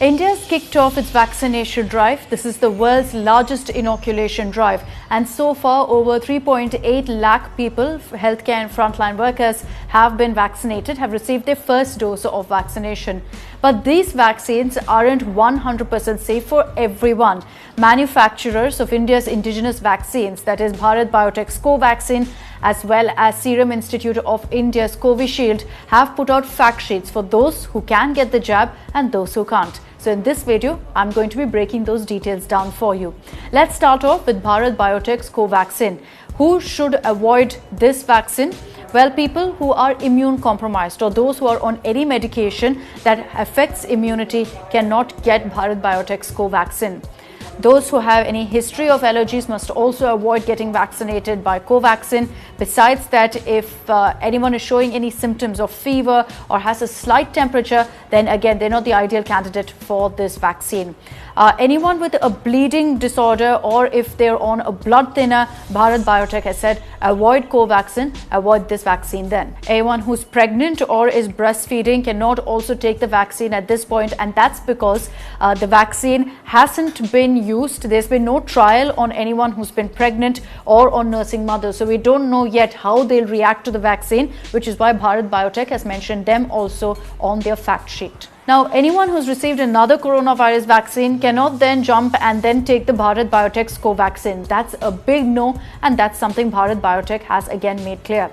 India's kicked off its vaccination drive. This is the world's largest inoculation drive, and so far over 3.8 lakh people, healthcare and frontline workers, have been vaccinated, have received their first dose of vaccination. But these vaccines aren't 100% safe for everyone. Manufacturers of India's indigenous vaccines, that is Bharat Biotech's Covaxin, as well as Serum Institute of India's Covishield, have put out fact sheets for those who can get the jab and those who can't. So in this video, I'm going to be breaking those details down for you. Let's start off with Bharat Biotech's Covaxin. Who should avoid this vaccine? Well, people who are immune compromised or those who are on any medication that affects immunity cannot get Bharat Biotech's Covaxin. Those who have any history of allergies must also avoid getting vaccinated by Covaxin. Besides that, if anyone is showing any symptoms of fever or has a slight temperature, then again, they're not the ideal candidate for this vaccine. Anyone with a bleeding disorder or if they're on a blood thinner, Bharat Biotech has said, avoid Covaxin, avoid this vaccine then. Anyone who's pregnant or is breastfeeding cannot also take the vaccine at this point, and that's because the vaccine hasn't been used. There's been no trial on anyone who's been pregnant or on nursing mothers. So we don't know yet how they'll react to the vaccine, which is why Bharat Biotech has mentioned them also on their fact sheet. Now, anyone who's received another coronavirus vaccine cannot then jump and then take the Bharat Biotech's Covaxin. That's a big no, and that's something Bharat Biotech has again made clear.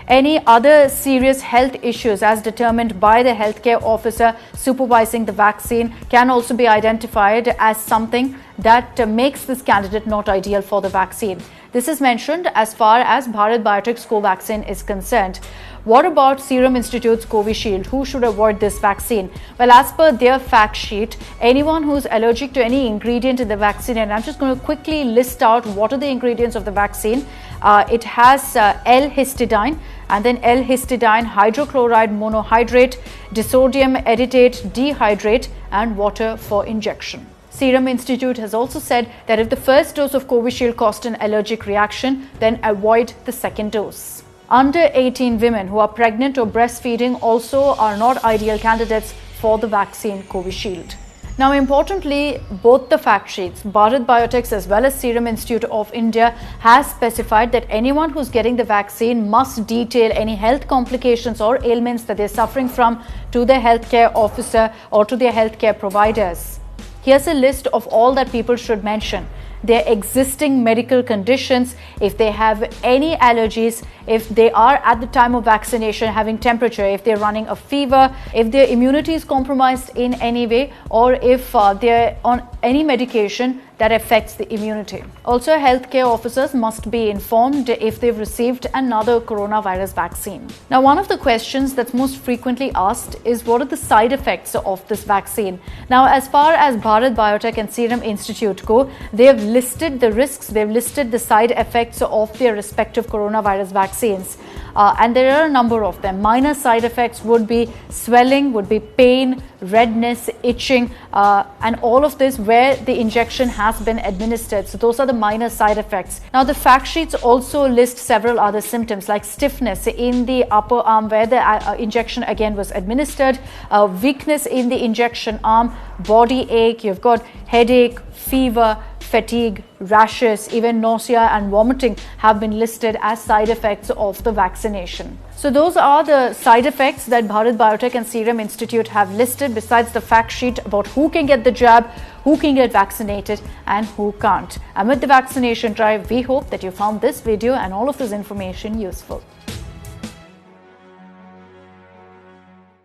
Any other serious health issues as determined by the healthcare officer supervising the vaccine can also be identified as something that makes this candidate not ideal for the vaccine. This is mentioned as far as Bharat Biotech's Covaxin is concerned. What about Serum Institute's Covishield? Who should avoid this vaccine? Well, as per their fact sheet, anyone who's allergic to any ingredient in the vaccine, and I'm just going to quickly list out what are the ingredients of the vaccine. It has L-histidine and then L-histidine hydrochloride monohydrate, disodium editate dihydrate, and water for injection. Serum Institute has also said that if the first dose of Covishield caused an allergic reaction, then avoid the second dose. Under 18 women who are pregnant or breastfeeding also are not ideal candidates for the vaccine Covishield. Now, importantly, both the fact sheets, Bharat Biotech's as well as Serum Institute of India, has specified that anyone who's getting the vaccine must detail any health complications or ailments that they're suffering from to their healthcare officer or to their healthcare providers. Here's a list of all that people should mention: their existing medical conditions, if they have any allergies, if they are at the time of vaccination having temperature, if they're running a fever, if their immunity is compromised in any way, or if they're on any medication that affects the immunity. Also, healthcare officers must be informed if they've received another coronavirus vaccine. Now, one of the questions that's most frequently asked is what are the side effects of this vaccine? Now, as far as Bharat Biotech and Serum Institute go, they have listed the risks, they've listed the side effects of their respective coronavirus vaccines. And there are a number of them. Minor side effects would be swelling, would be pain, redness, itching, and all of this where the injection has been administered. So those are the minor side effects. Now, the fact sheets also list several other symptoms like stiffness in the upper arm where the injection again was administered, weakness in the injection arm, body ache, you've got headache, fever, fatigue, rashes, even nausea and vomiting have been listed as side effects of the vaccination. So those are the side effects that Bharat Biotech and Serum Institute have listed besides the fact sheet about who can get the jab, who can get vaccinated and who can't. And with the vaccination drive, we hope that you found this video and all of this information useful.